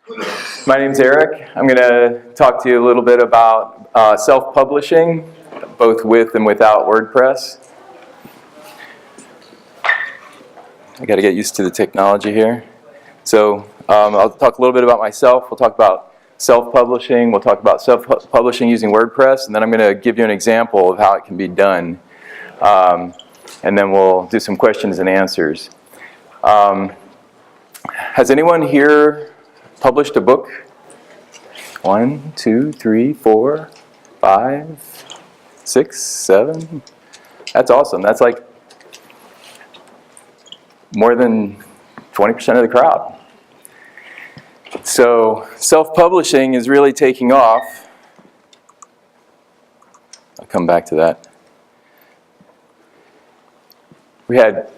My name's Erik. I'm going to talk to you a little bit about self-publishing, both with and without WordPress. I got to get used to the technology here. So I'll talk a little bit about myself. We'll talk about self-publishing. We'll talk about self-publishing using WordPress, and then I'm going to give you an example of how it can be done. And then we'll do some questions and answers. Has anyone here published a book? 1, 2, 3, 4, 5, 6, 7. That's awesome. That's like more than 20% of the crowd. So self-publishing is really taking off. I'll come back to that. We had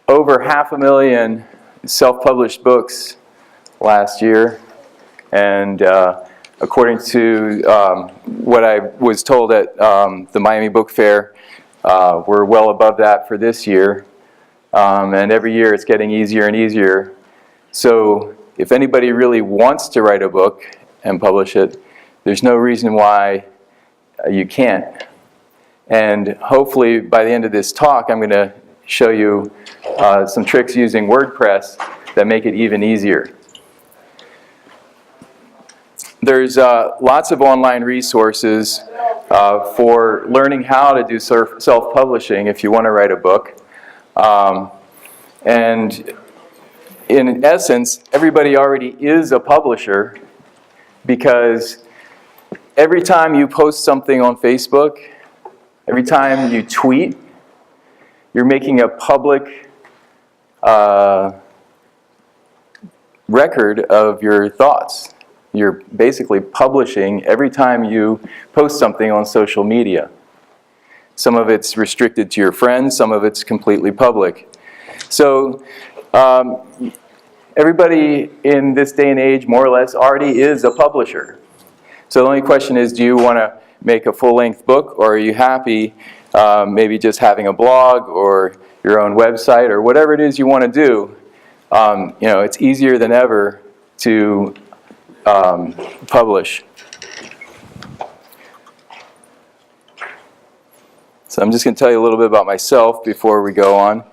over 500,000 self-published books last year, and according to what I was told at the Miami Book Fair, we're well above that for this year, and every year it's getting easier and easier. So if anybody really wants to write a book and publish it, there's no reason why you can't. And hopefully by the end of this talk I'm going to show you some tricks using WordPress that make it even easier. There's lots of online resources for learning how to do self-publishing if you want to write a book. And in essence, everybody already is a publisher, because every time you post something on Facebook, every time you tweet, you're making a public record of your thoughts. You're basically publishing every time you post something on social media. Some of it's restricted to your friends, some of it's completely public. So everybody in this day and age, more or less, already is a publisher. So the only question is, do you want to make a full-length book, or are you happy maybe just having a blog or your own website or whatever it is you want to do? You know, it's easier than ever to publish. So I'm just going to tell you a little bit about myself before we go on.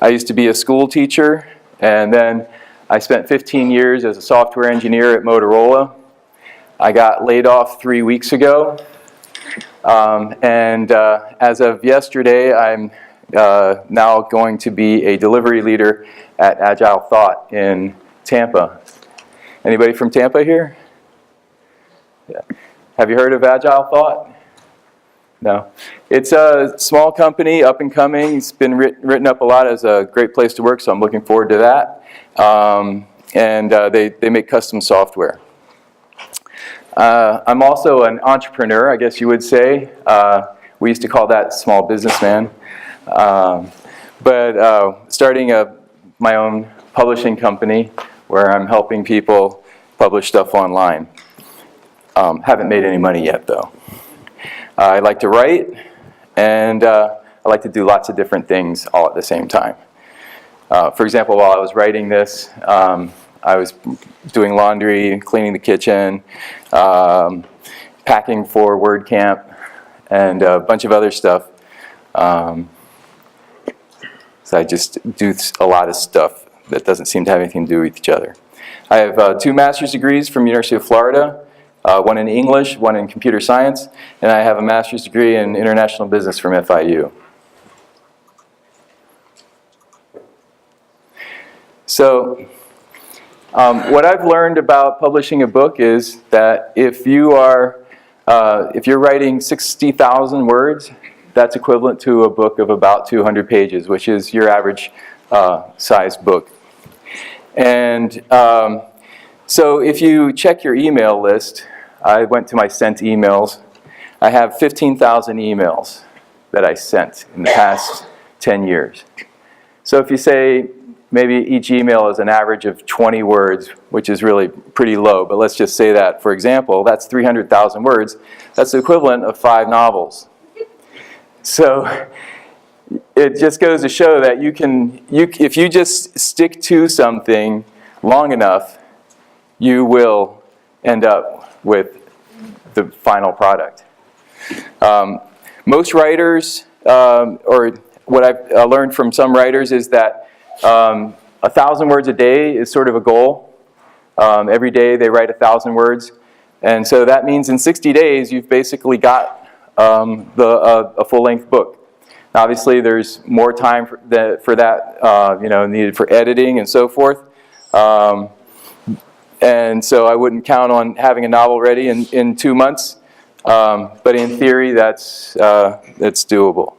I used to be a school teacher, and then I spent 15 years as a software engineer at Motorola. I got laid off 3 weeks ago, and as of yesterday, I'm now going to be a delivery leader at Agile Thought in Tampa. Anybody from Tampa here? Yeah. Have you heard of Agile Thought? No. It's a small company, up and coming. It's been written up a lot as a great place to work, so I'm looking forward to that. They make custom software. I'm also an entrepreneur, I guess you would say. We used to call that small businessman. Starting my own publishing company where I'm helping people publish stuff online. Haven't made any money yet, though. I like to write, and I like to do lots of different things all at the same time. For example, while I was writing this, I was doing laundry, cleaning the kitchen, packing for WordCamp, and a bunch of other stuff. So I just do a lot of stuff that doesn't seem to have anything to do with each other. I have 2 master's degrees from University of Florida, one in English, one in computer science, and I have a master's degree in international business from FIU. So what I've learned about publishing a book is that if you're writing 60,000 words, that's equivalent to a book of about 200 pages, which is your average size book. And so if you check your email list, I went to my sent emails. I have 15,000 emails that I sent in the past 10 years. So if you say maybe each email is an average of 20 words, which is really pretty low, but let's just say that, for example, that's 300,000 words. That's the equivalent of 5 novels. So it just goes to show that if you just stick to something long enough, you will end up with the final product. Most writers, or what I've learned from some writers, is that 1,000 words a day is sort of a goal. Every day they write 1,000 words. And so that means in 60 days you've basically got a full-length book. Now, obviously there's more time for that needed for editing and so forth. And so I wouldn't count on having a novel ready in 2 months. But in theory, that's doable.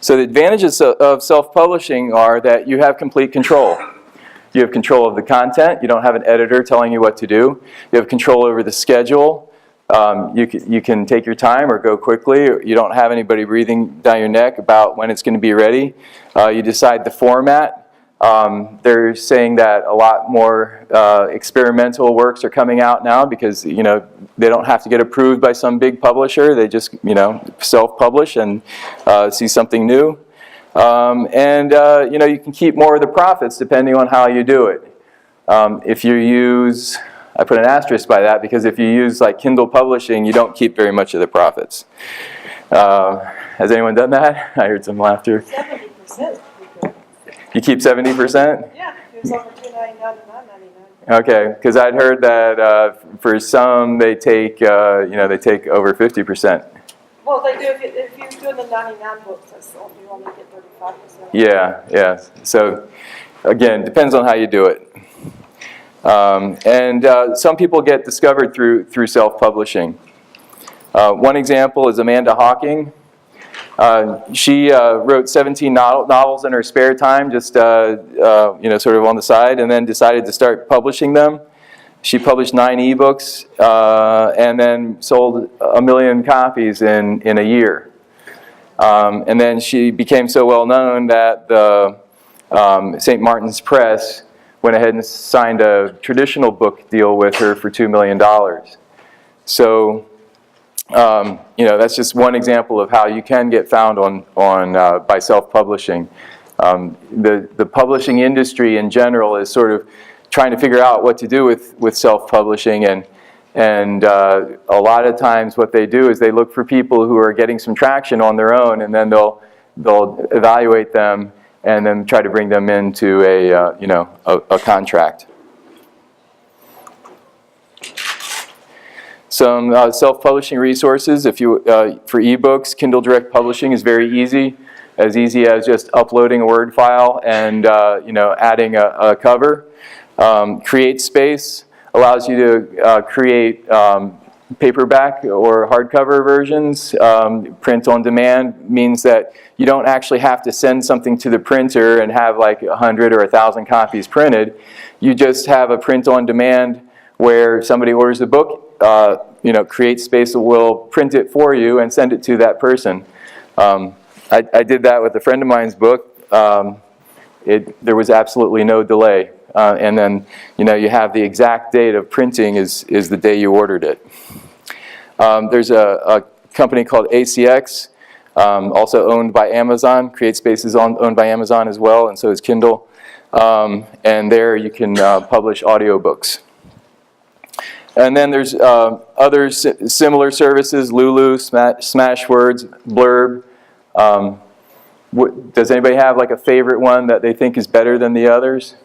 So the advantages of self-publishing are that you have complete control. You have control of the content. You don't have an editor telling you what to do. You have control over the schedule. You can take your time or go quickly. You don't have anybody breathing down your neck about when it's going to be ready. You decide the format. They're saying that a lot more experimental works are coming out now because they don't have to get approved by some big publisher. They just self-publish and see something new. You can keep more of the profits depending on how you do it. If you use, I put an asterisk by that because if you use like Kindle publishing, you don't keep very much of the profits. Has anyone done that? I heard some laughter. 70%. You keep 70%? Yeah, it was over $2.99 to $9.99. Okay, because I'd heard that for some they take they take over 50%. Well, they do if you're doing the 99 books. You only get 35%. Yeah. So again, depends on how you do it. Some people get discovered through self-publishing. One example is Amanda Hocking. She wrote 17 novels in her spare time, just sort of on the side, and then decided to start publishing them. She published 9 ebooks and then sold 1 million copies in a year. And then she became so well known that the St. Martin's Press went ahead and signed a traditional book deal with her for $2 million. So that's just one example of how you can get found by self-publishing. The publishing industry in general is sort of trying to figure out what to do with self-publishing, and a lot of times what they do is they look for people who are getting some traction on their own, and then they'll evaluate them and then try to bring them into a contract. Some self-publishing resources. If you for ebooks, Kindle Direct Publishing is very easy, as just uploading a Word file and adding a cover. CreateSpace allows you to create paperback or hardcover versions. Print on demand means that you don't actually have to send something to the printer and have like 100 or 1,000 copies printed. You just have a print on demand where somebody orders a book. CreateSpace will print it for you and send it to that person. I did that with a friend of mine's book. There was absolutely no delay. And then, you have the exact date of printing is the day you ordered it. There's a company called ACX, also owned by Amazon. CreateSpace is owned by Amazon as well, and so is Kindle. And there you can publish audiobooks. And then there's other similar services, Lulu, Smashwords, Blurb. Does anybody have like a favorite one that they think is better than the others?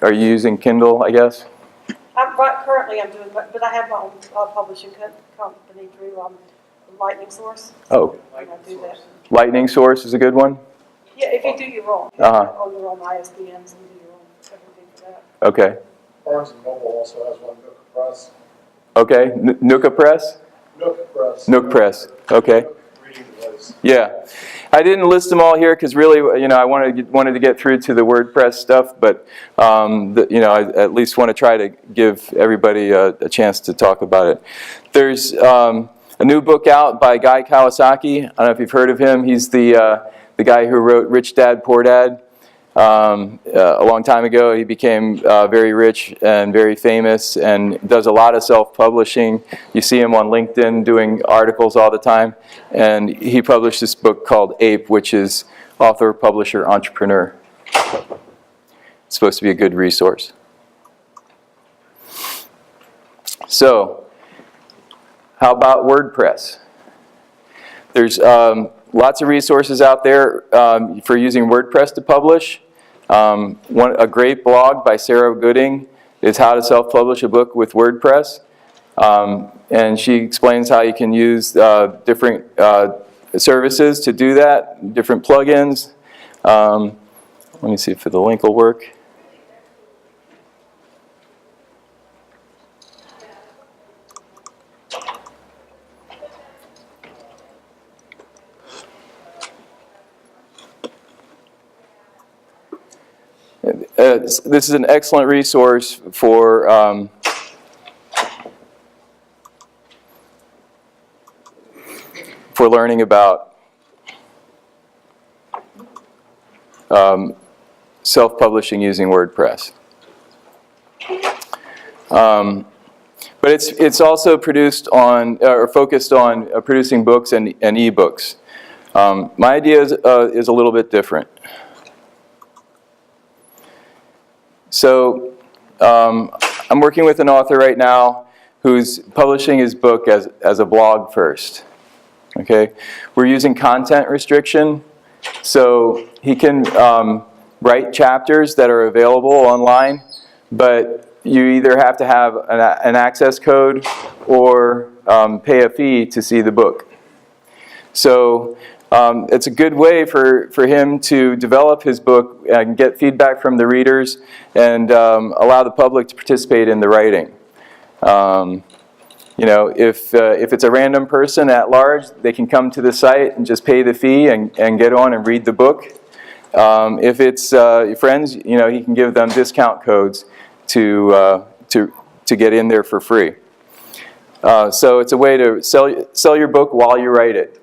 Are you using Kindle, I guess? Currently I'm doing, but I have my own publishing company through Lightning Source. Oh. I do that. Lightning Source is a good one? Yeah, if you do your own. On your own ISBNs and do your own everything for that. Okay. Barnes & Noble also has one, Nook Press. Okay, Nooka Press? Nook Press. Nook Press, okay. Reading device. Yeah. I didn't list them all here because really, I wanted to get through to the WordPress stuff, but I at least want to try to give everybody a chance to talk about it. There's a new book out by Guy Kawasaki. I don't know if you've heard of him. He's the guy who wrote Rich Dad, Poor Dad. A long time ago, he became very rich and very famous and does a lot of self-publishing. You see him on LinkedIn doing articles all the time. And he published this book called Ape, which is author, publisher, entrepreneur. It's supposed to be a good resource. So, how about WordPress? There's lots of resources out there for using WordPress to publish. A great blog by Sarah Gooding is How to Self-Publish a Book with WordPress. And she explains how you can use different services to do that, different plugins. Let me see if the link will work. This is an excellent resource for learning about self-publishing using WordPress. But it's also produced on or focused on producing books and ebooks. My idea is a little bit different. So I'm working with an author right now who's publishing his book as a blog first. Okay, we're using content restriction, so he can write chapters that are available online, but you either have to have an access code or pay a fee to see the book. So it's a good way for him to develop his book and get feedback from the readers and allow the public to participate in the writing. You know, if it's a random person at large, they can come to the site and just pay the fee and get on and read the book. If it's friends, you know, he can give them discount codes to get in there for free. So it's a way to sell your book while you write it.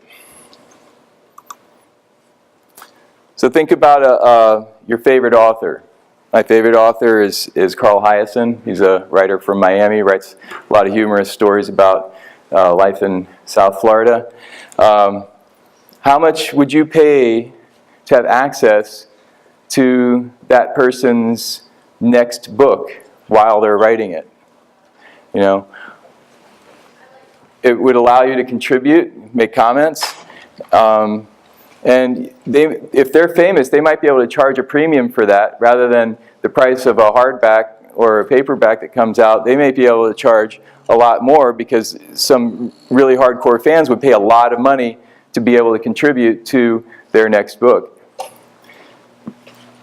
So think about your favorite author. My favorite author is Karl Hiaasen. He's a writer from Miami, writes a lot of humorous stories about life in South Florida. How much would you pay to have access to that person's next book while they're writing it? You know, it would allow you to contribute, make comments. And if they're famous, they might be able to charge a premium for that rather than the price of a hardback or a paperback that comes out. They may be able to charge a lot more because some really hardcore fans would pay a lot of money to be able to contribute to their next book.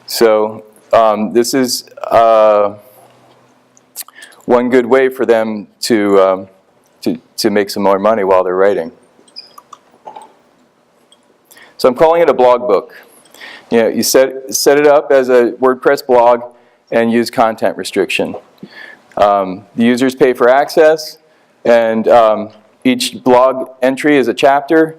So this is one good way for them to make some more money while they're writing. So I'm calling it a blog book. You know, you set it up as a WordPress blog and use content restriction. The users pay for access, and each blog entry is a chapter.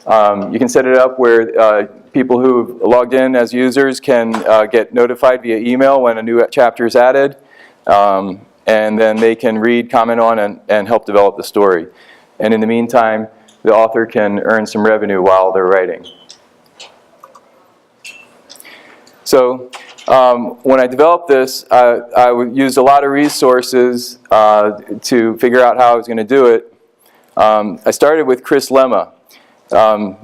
You can set it up where people who logged in as users can get notified via email when a new chapter is added, and then they can read, comment on, and help develop the story. And in the meantime, the author can earn some revenue while they're writing. So when I developed this, I used a lot of resources to figure out how I was going to do it. I started with Chris Lemma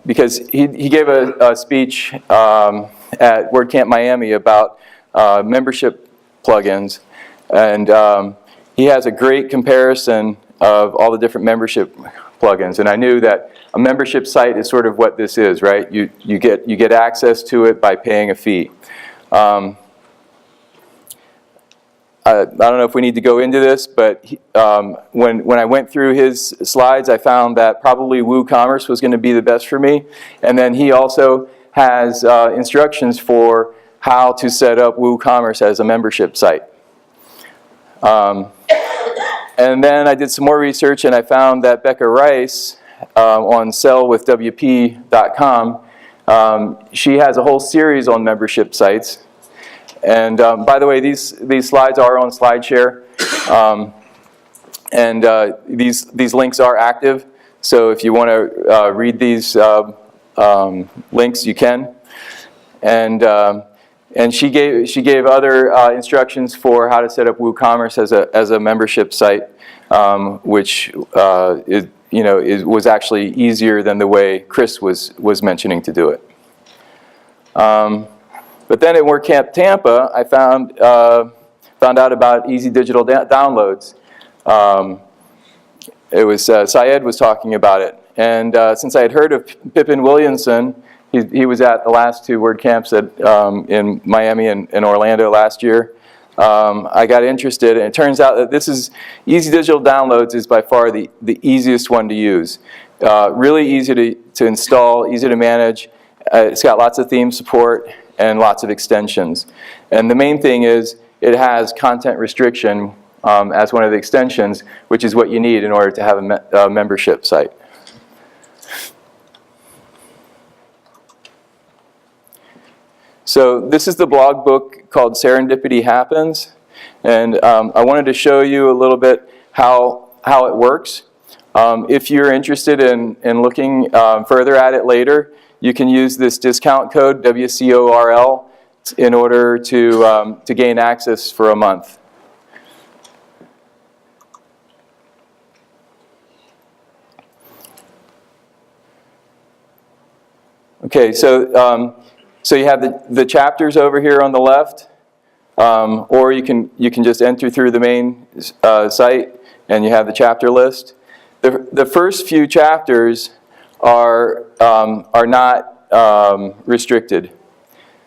because he gave a speech at WordCamp Miami about membership plugins, and he has a great comparison of all the different membership plugins. And I knew that a membership site is sort of what this is, right? You get access to it by paying a fee. I don't know if we need to go into this, but when I went through his slides, I found that probably WooCommerce was going to be the best for me. And then he also has instructions for how to set up WooCommerce as a membership site. And then I did some more research, and I found that Becca Rice on sellwithwp.com, she has a whole series on membership sites. And by the way, these slides are on SlideShare. And these links are active. So if you want to read these links, you can. And she gave other instructions for how to set up WooCommerce as a membership site, which was actually easier than the way Chris was mentioning to do it. But then at WordCamp Tampa, I found out about easy digital downloads. It was Syed was talking about it, and since I had heard of Pippin Williamson, he was at the last two WordCamps in Miami and Orlando last year. I got interested, and it turns out that Easy Digital Downloads is by far the easiest one to use. Really easy to install, easy to manage. It's got lots of theme support and lots of extensions. And the main thing is it has content restriction as one of the extensions, which is what you need in order to have a membership site. So this is the blog book called Serendipity Happens, and I wanted to show you a little bit how it works. If you're interested in looking further at it later, you can use this discount code, WCORL, in order to gain access for a month. Okay, so you have the chapters over here on the left, or you can just enter through the main site, and you have the chapter list. The first few chapters are not restricted,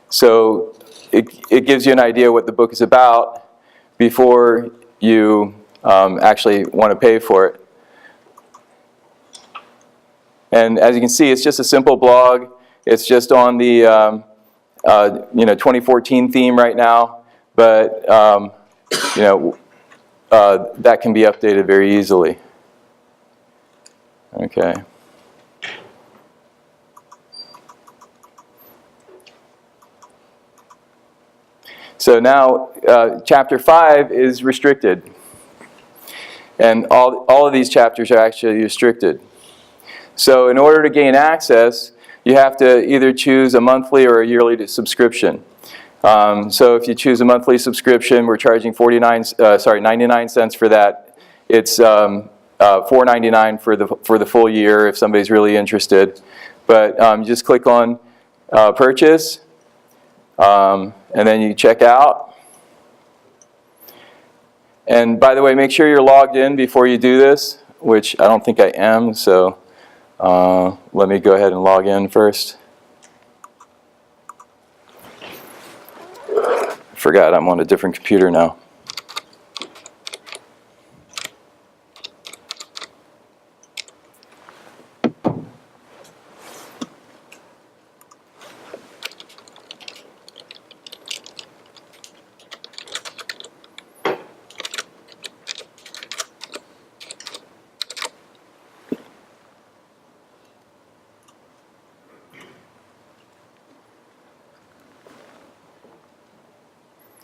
so it gives you an idea what the book is about before you actually want to pay for it. And as you can see, it's just a simple blog. It's just on the 2014 theme right now, but that can be updated very easily. Okay. So now chapter 5 is restricted, and all of these chapters are actually restricted. So in order to gain access, you have to either choose a monthly or a yearly subscription. So if you choose a monthly subscription, we're charging 99 cents for that. It's $4.99 for the full year if somebody's really interested. But you just click on purchase, and then you check out. And by the way, make sure you're logged in before you do this, which I don't think I am, so let me go ahead and log in first. Forgot I'm on a different computer now.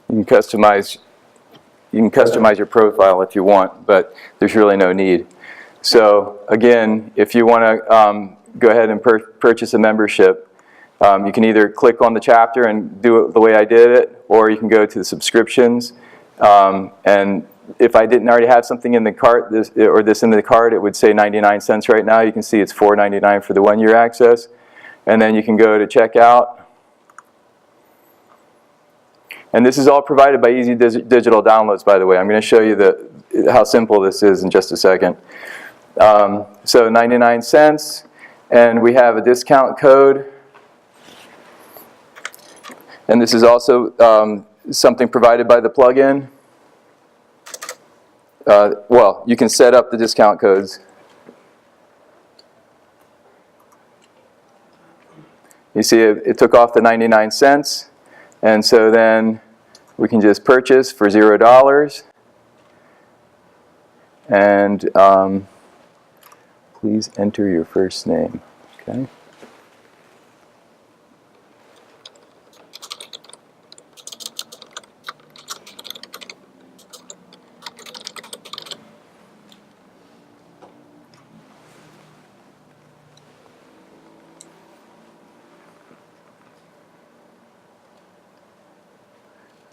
You can customize your profile if you want, but there's really no need. So again, if you want to go ahead and purchase a membership, you can either click on the chapter and do it the way I did it, or you can go to the subscriptions. And if I didn't already have something in the cart, this in the cart, it would say 99 cents right now. You can see it's $4.99 for the 1-year access. And then you can go to checkout. And this is all provided by Easy Digital Downloads, by the way. I'm going to show you how simple this is in just a second. So 99 cents, and we have a discount code. And this is also something provided by the plugin. Well, you can set up the discount codes. You see it took off the 99 cents. And so then we can just purchase for $0. And please enter your first name. Okay.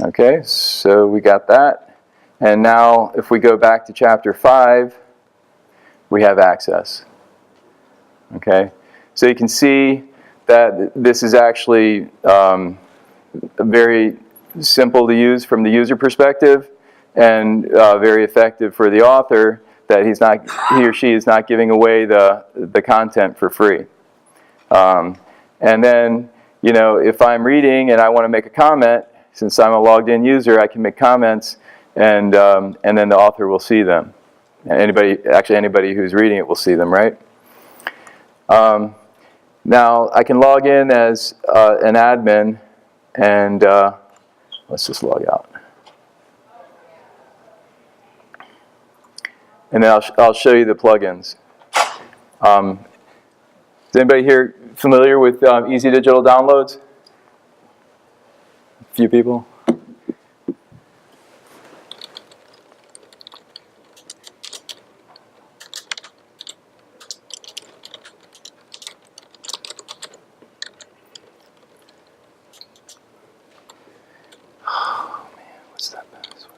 Okay, so we got that. And now if we go back to chapter 5, we have access. Okay, so you can see that this is actually very simple to use from the user perspective, and very effective for the author, that he or she is not giving away the content for free. And then, you know, if I'm reading and I want to make a comment, since I'm a logged in user, I can make comments, and then the author will see them. Anybody who's reading it will see them, right? Now, I can log in as an admin, and let's just log out. And then I'll show you the plugins. Is anybody here familiar with Easy Digital Downloads? A few people? Oh man, what's that password?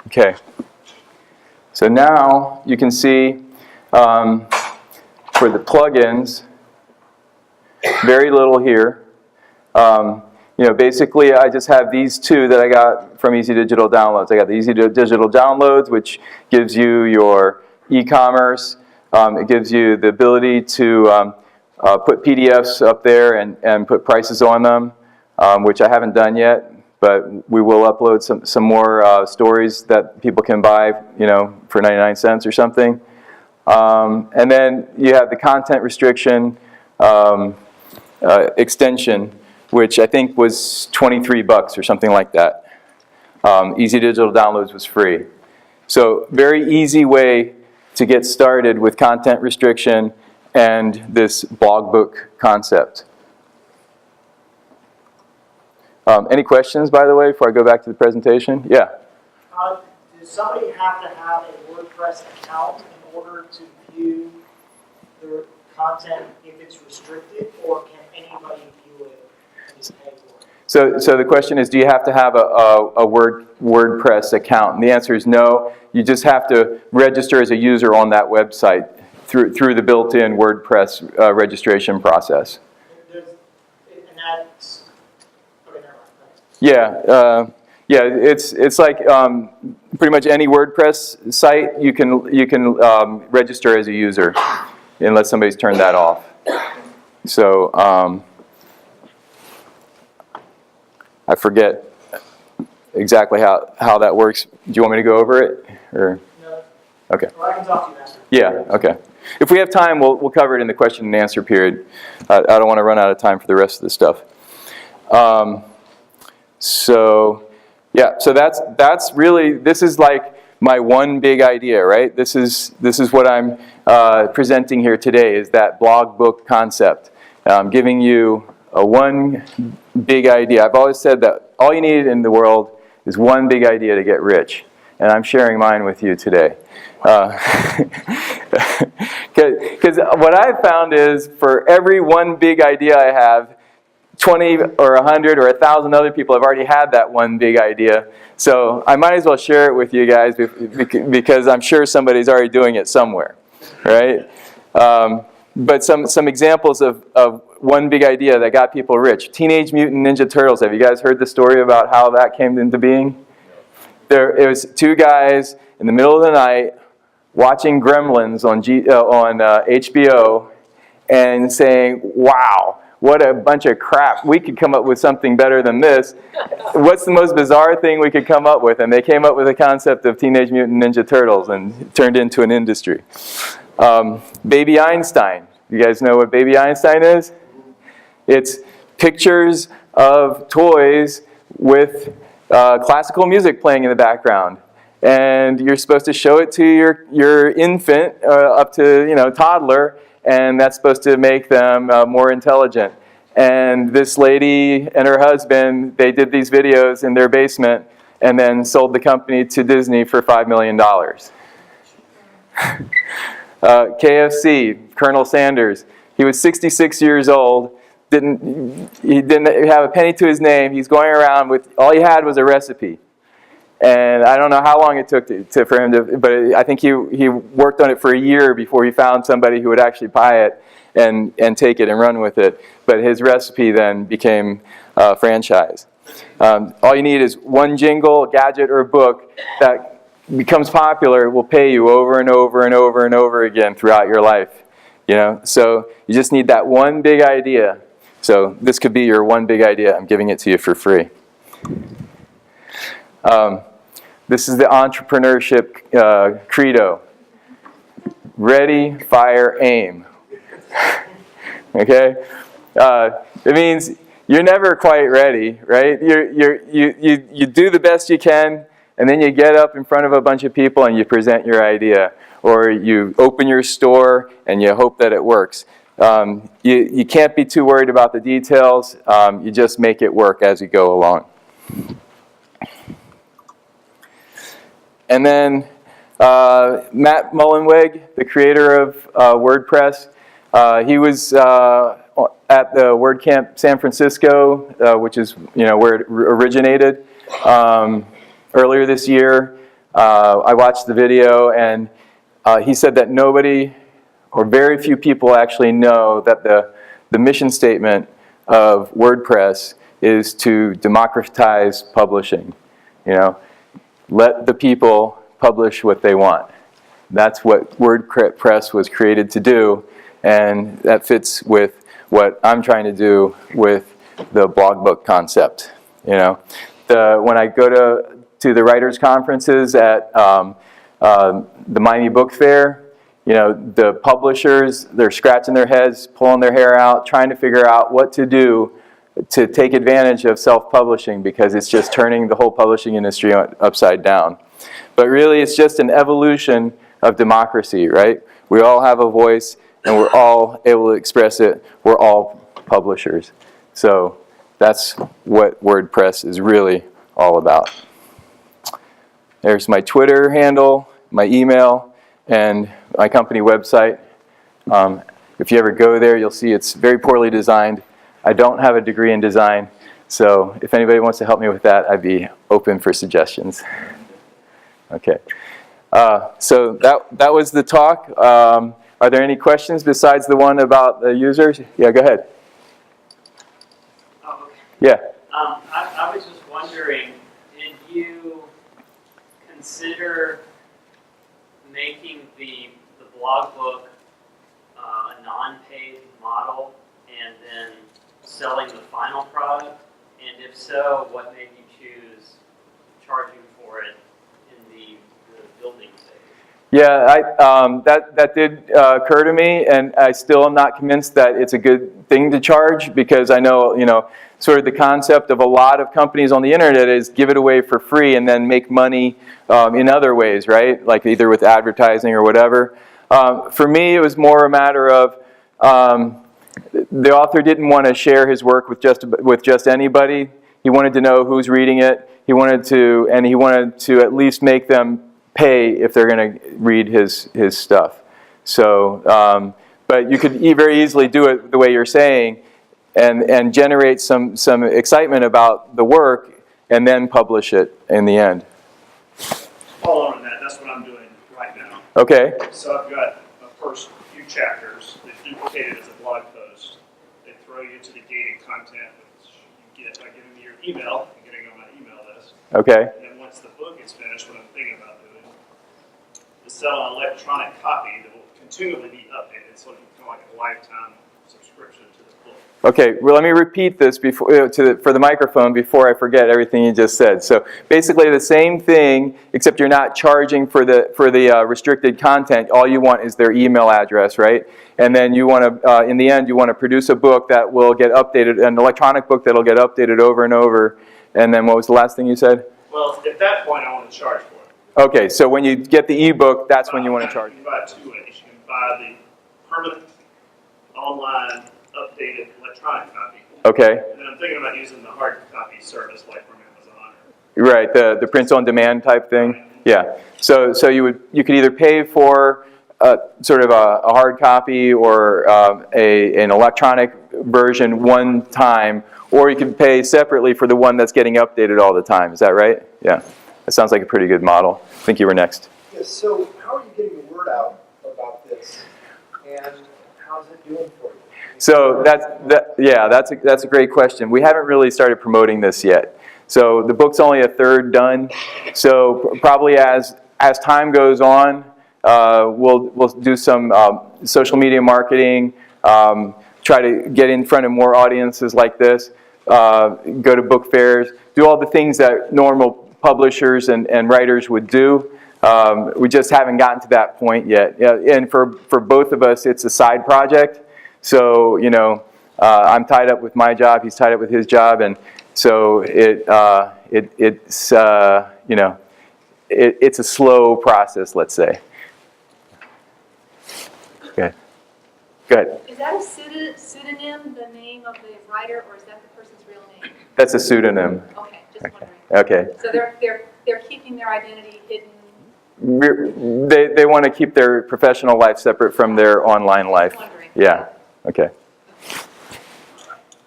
Okay, so now you can see for the plugins, very little here. You know, basically I just have these two that I got from Easy Digital Downloads. I got the Easy Digital Downloads, which gives you your e-commerce. It gives you the ability to put PDFs up there and put prices on them, which I haven't done yet. But we will upload some more stories that people can buy, you know, for 99 cents or something. And then you have the content restriction extension, which I think was $23 or something like that. Easy Digital Downloads was free. So very easy way to get started with content restriction and this blog book concept. Any questions, by the way, before I go back to the presentation? Yeah? Does somebody have to have a WordPress account in order to view their content if it's restricted, or can anybody view it and just pay for it? So the question is, do you have to have a WordPress account? And the answer is no. You just have to register as a user on that website through the built-in WordPress registration process. And that's... Yeah, yeah. It's like pretty much any WordPress site. You can register as a user, unless somebody's turned that off. So I forget exactly how that works. Do you want me to go over it, or? No. Okay. Well, I can talk to you after. Yeah. Okay. If we have time, we'll cover it in the question and answer period. I don't want to run out of time for the rest of the stuff. So, yeah, so that's really, this is like my one big idea, right? This is what I'm presenting here today, is that blog book concept. I'm giving you one big idea. I've always said that all you need in the world is one big idea to get rich, and I'm sharing mine with you today. Because what I've found is, for every one big idea I have, 20 or 100 or 1,000 other people have already had that one big idea. So I might as well share it with you guys, because I'm sure somebody's already doing it somewhere, right? But some examples of one big idea that got people rich. Teenage Mutant Ninja Turtles. Have you guys heard the story about how that came into being? It was two guys in the middle of the night watching Gremlins on HBO and saying, wow, what a bunch of crap. We could come up with something better than this. What's the most bizarre thing we could come up with? And they came up with the concept of Teenage Mutant Ninja Turtles, and it turned into an industry. Baby Einstein. You guys know what Baby Einstein is? It's pictures of toys with classical music playing in the background. And you're supposed to show it to your infant up to toddler, and that's supposed to make them more intelligent. And this lady and her husband, they did these videos in their basement and then sold the company to Disney for $5 million. KFC, Colonel Sanders. He was 66 years old. He didn't have a penny to his name. He's going around with, all he had was a recipe. And I don't know how long it took for him to, but I think he worked on it for a year before he found somebody who would actually buy it and take it and run with it. But his recipe then became a franchise. All you need is one jingle, a gadget, or a book that becomes popular, will pay you over and over and over and over again throughout your life. You know, so you just need that one big idea. So this could be your one big idea. I'm giving it to you for free. This is the entrepreneurship credo. Ready, fire, aim. Okay? It means you're never quite ready, right? You do the best you can, and then you get up in front of a bunch of people and you present your idea. Or you open your store and you hope that it works. You can't be too worried about the details. You just make it work as you go along. And then Matt Mullenweg, the creator of WordPress, he was at the WordCamp San Francisco, which is where it originated, earlier this year. I watched the video, and he said that nobody, or very few people, actually know that the mission statement of WordPress is to democratize publishing. Let the people publish what they want. That's what WordPress was created to do, and that fits with what I'm trying to do with the blog book concept. When I go to the writers' conferences at the Miami Book Fair, the publishers, they're scratching their heads, pulling their hair out, trying to figure out what to do to take advantage of self-publishing, because it's just turning the whole publishing industry upside down. But really, it's just an evolution of democracy, right? We all have a voice, and we're all able to express it. We're all publishers. So that's what WordPress is really all about. There's my Twitter handle, my email, and my company website. If you ever go there, you'll see it's very poorly designed. I don't have a degree in design, so if anybody wants to help me with that, I'd be open for suggestions. Okay. So that was the talk. Are there any questions besides the one about the users? Yeah, go ahead. Oh, okay. Yeah. I was just wondering, did you consider making the blog book a non-paid model and then selling the final product? And if so, what made you choose charging for it in the building phase? Yeah, that did occur to me, and I still am not convinced that it's a good thing to charge, because I know, sort of the concept of a lot of companies on the internet is give it away for free and then make money in other ways, right? Like either with advertising or whatever. For me, it was more a matter of the author didn't want to share his work with just anybody. He wanted to know who's reading it. He wanted to at least make them pay if they're going to read his stuff. So, but you could very easily do it the way you're saying, and generate some excitement about the work, and then publish it in the end. Follow on that. That's what I'm doing right now. Okay. So I've got the first few chapters. They're duplicated as a blog post. They throw you to the gated content, which you get by giving me your email and getting on my email list. Okay. And then once the book is finished, what I'm thinking about doing is sell an electronic copy that will continually be updated, so it's kind of like a lifetime subscription to the book. Okay, well, let me repeat this before, for the microphone before I forget everything you just said. So basically the same thing, except you're not charging for the restricted content. All you want is their email address, right? And then you want to, in the end, you want to produce a book that will get updated, an electronic book that will get updated over and over. And then what was the last thing you said? Well, at that point, I want to charge for it. Okay, so when you get the ebook, that's when you want to charge. You can buy it two ways. You can buy the permanent, online, updated electronic copy. Okay. And then I'm thinking about using the hard copy service like from Amazon. Right, the print on demand type thing. Yeah. So you could either pay for sort of a hard copy or an electronic version one time, or you could pay separately for the one that's getting updated all the time. Is that right? Yeah. That sounds like a pretty good model. I think you were next. Yes, so how are you getting the word out about this? And how's it doing for you? So that's a great question. We haven't really started promoting this yet. So the book's only a third done. So probably as time goes on, we'll do some social media marketing, try to get in front of more audiences like this, go to book fairs, do all the things that normal publishers and writers would do. We just haven't gotten to that point yet. And for both of us, it's a side project. So, you know, I'm tied up with my job, he's tied up with his job, and so it's you know, it's a slow process, let's say. Okay. Go ahead. Is that a pseudonym, the name of the writer, or is that the person's real name? That's a pseudonym. Okay, just wondering. Okay. So they're keeping their identity hidden. They want to keep their professional life separate from their online life. Wondering. Yeah. Okay.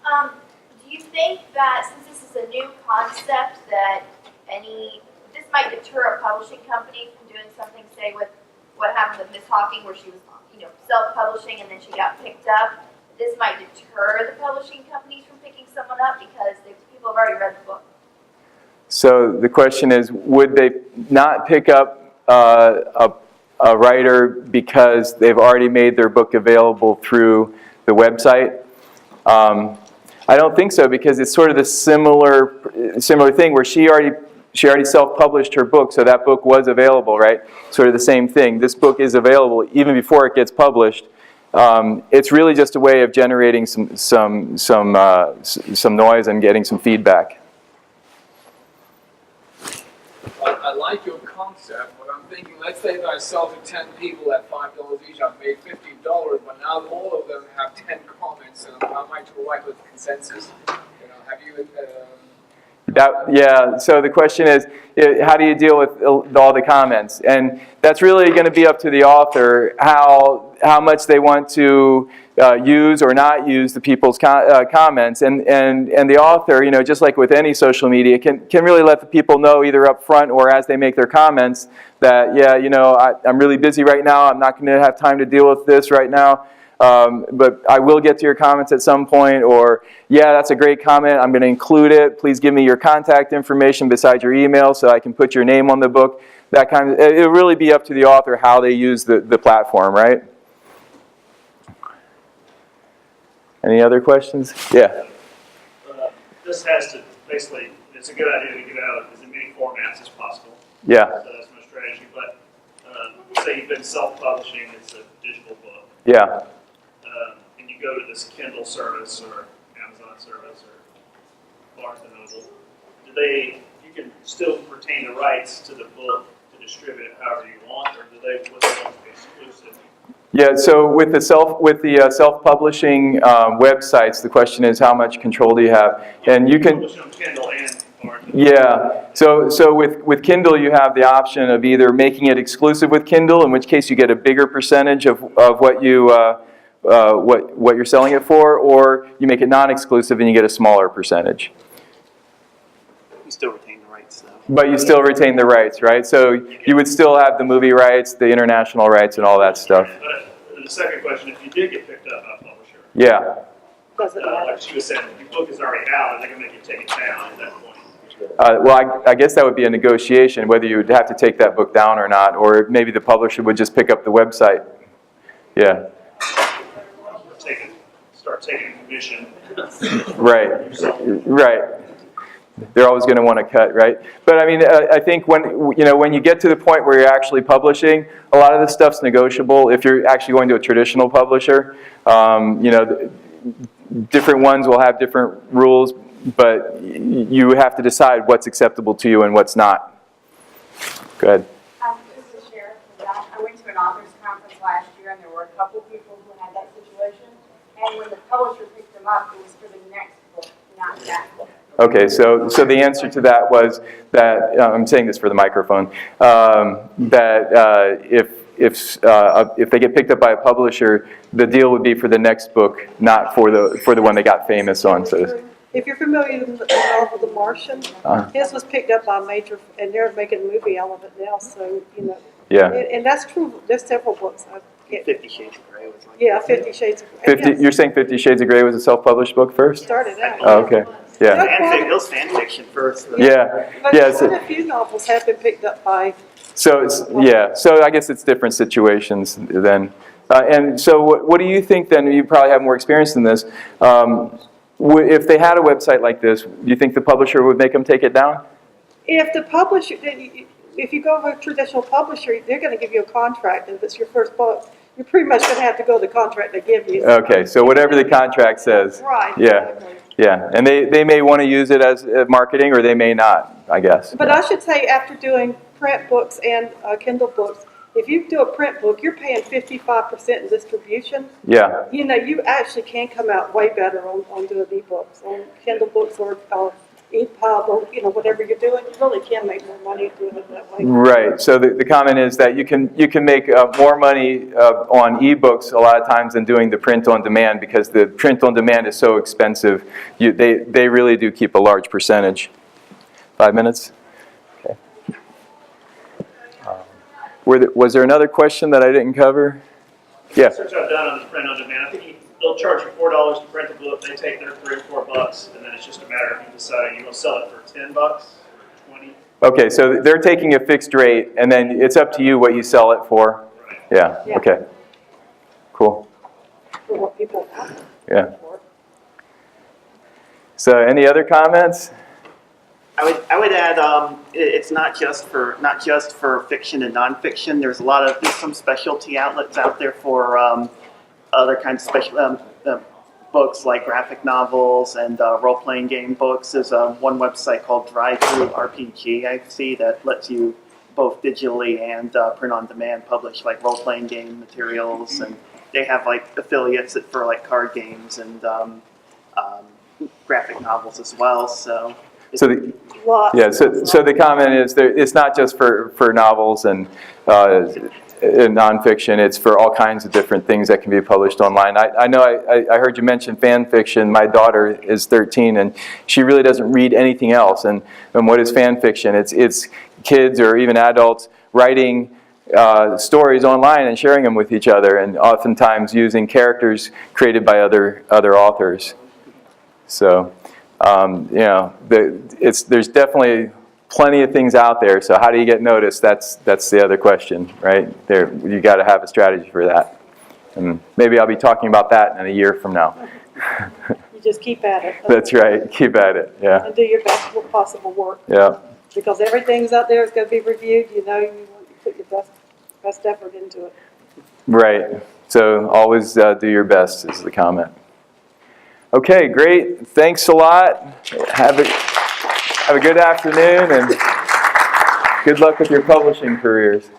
Do you think that since this is a new concept that this might deter a publishing company from doing something, say with what happened with Miss Hocking, where she was, self-publishing and then she got picked up? This might deter the publishing companies from picking someone up because people have already read the book. So the question is, would they not pick up a writer because they've already made their book available through the website? I don't think so, because it's sort of the similar thing where she already self-published her book, so that book was available, right? Sort of the same thing. This book is available even before it gets published. It's really just a way of generating some noise and getting some feedback. I like your concept, but I'm thinking, let's say that I sell to 10 people at $5 each, I've made $50, but now all of them have 10 comments, and am I to write with consensus? Have you... Yeah, so the question is, how do you deal with all the comments? And that's really going to be up to the author, how much they want to use or not use the people's comments. And the author, just like with any social media, can really let the people know either up front or as they make their comments that, yeah, I'm really busy right now, I'm not going to have time to deal with this right now. But I will get to your comments at some point, or, yeah, that's a great comment, I'm going to include it, please give me your contact information besides your email so I can put your name on the book. That kind of, it'll really be up to the author how they use the platform, right? Any other questions? Yeah. This has to, basically, it's a good idea to get out as many formats as possible. Yeah. So that's my strategy, but say you've been self-publishing, it's a digital book. Yeah. And you go to this Kindle service or Amazon service or Barnes & Noble, you can still retain the rights to the book to distribute it however you want, or do they want it to be exclusive? Yeah, so with the self-publishing websites, the question is how much control do you have? And you can publish on Kindle and Barnes & Noble. Yeah, so with Kindle you have the option of either making it exclusive with Kindle, in which case you get a bigger percentage of what you're selling it for, or you make it non-exclusive and you get a smaller percentage. You still retain the rights, though. But you still retain the rights, right? So you would still have the movie rights, the international rights, and all that stuff. But the second question, if you did get picked up by a publisher, Yeah. Doesn't matter. like she was saying, if your book is already out, are they going to make you take it down at that point? Well, I guess that would be a negotiation, whether you would have to take that book down or not, or maybe the publisher would just pick up the website. Yeah. Start taking commission. Right. Right. They're always going to want to cut, right? But I mean, I think when you get to the point where you're actually publishing, a lot of this stuff's negotiable. If you're actually going to a traditional publisher, different ones will have different rules, but you have to decide what's acceptable to you and what's not. Go ahead. This is Sheriff. I went to an authors conference last year, and there were a couple people who had that situation. And when the publisher picked them up, it was for the next book, not that book. Okay, so the answer to that was that, I'm saying this for the microphone, that if they get picked up by a publisher, the deal would be for the next book, not for the one they got famous on. So, If you're familiar with the novel The Martian, his was picked up by a major, and they're making a movie out of it now, so, you know. yeah. And that's true, there's several books. 50 Shades of Grey was like. Yeah, 50 Shades of Grey. 50. You're saying 50 Shades of Grey was a self-published book first? Started out. Oh, okay. Yeah. It was fan fiction first. Yeah. But Yeah. quite a few novels have been picked up by. So I guess it's different situations then. And so what do you think then? You probably have more experience in this. If they had a website like this, do you think the publisher would make them take it down? If the publisher, if you go with a traditional publisher, they're going to give you a contract. If it's your first book, you're pretty much going to have to go to the contract they give you. Okay, so whatever the contract says. Right. Yeah. Exactly. Yeah, and they may want to use it as marketing, or they may not, I guess. But I should say, after doing print books and Kindle books, if you do a print book, you're paying 55% in distribution. Yeah. You know, you actually can come out way better on doing e-books, on Kindle books or EPUB or, you know, whatever you're doing. You really can make more money doing it that way. Right. So the comment is that you can make more money on ebooks a lot of times than doing the print on demand, because the print on demand is so expensive. They really do keep a large percentage. 5 minutes. Okay. Was there another question that I didn't cover? Yeah. Research I've done on the print on demand, I think they'll charge you $4 to print the book. They take their $3 or $4, and then it's just a matter of you deciding you will sell it for $10, $20. Okay, so they're taking a fixed rate, and then it's up to you what you sell it for. Right. Yeah. Yeah. Okay. Cool. For what people want. Yeah. So, any other comments? I would add, it's not just for fiction and nonfiction. There's some specialty outlets out there for other kinds of special books like graphic novels and role-playing game books. There's one website called Drive-Thru RPG I see that lets you both digitally and print on demand publish like role-playing game materials, and they have like affiliates for like card games and graphic novels as well. So the comment is that it's not just for novels and nonfiction. It's for all kinds of different things that can be published online. I know I heard you mention fan fiction. My daughter is 13, and she really doesn't read anything else. And what is fan fiction? It's kids or even adults writing stories online and sharing them with each other, and oftentimes using characters created by other authors. So, you know, there's definitely plenty of things out there. So how do you get noticed? That's the other question, right? You got to have a strategy for that. And maybe I'll be talking about that in a year from now. You just keep at it. That's right. Keep at it. Yeah. And do your best possible work. Yeah. Because everything's out there is going to be reviewed. You know, you want to put your best effort into it. Right. So always do your best is the comment. Okay, great. Thanks a lot. Have a good afternoon, and good luck with your publishing careers.